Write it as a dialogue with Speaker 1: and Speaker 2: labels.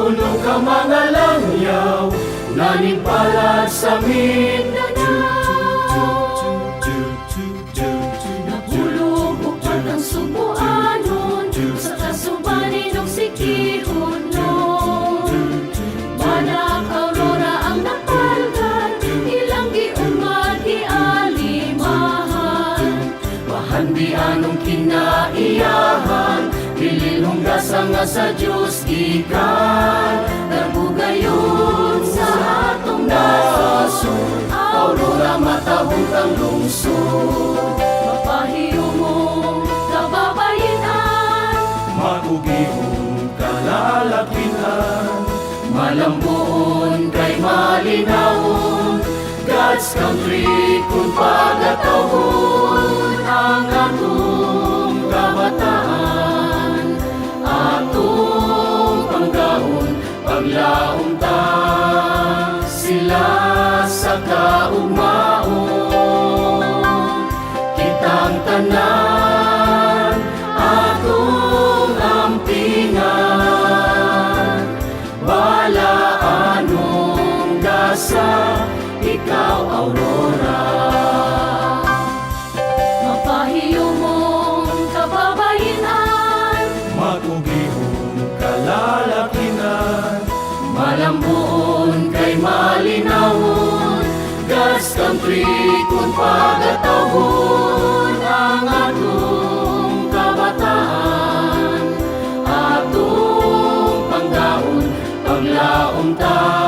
Speaker 1: puno ka mga langyaw, nanipalad sa
Speaker 2: Nabulog upat ang subuanon, sa kasubanin og sikihon nun. Banak Aurora ang napalgan, ilang giumad gialimahan. Mahandi anong kinaiyahan, pililhunggasan nga sa Diyos gikan. Nabugayon sa atong nasod, Aurora matabog ang lungsod. Mapahiyo mo kababayenan,
Speaker 1: Matugihon kalalakihan,
Speaker 2: malambuon kay malinawon. God's country kung pagatawon ang atong kabataan, atong panggaon paglaom ta sila sa kaugmaon. Kitang tanan atong ampingan, balaanong gasa ikaw Aurora. Mapahiyo mong kababayenan,
Speaker 1: matugihon kalalakihan,
Speaker 2: malambuon kay malinawon. God's country kung pagatawon ang atong kabataan, atong panggaon paglaom ta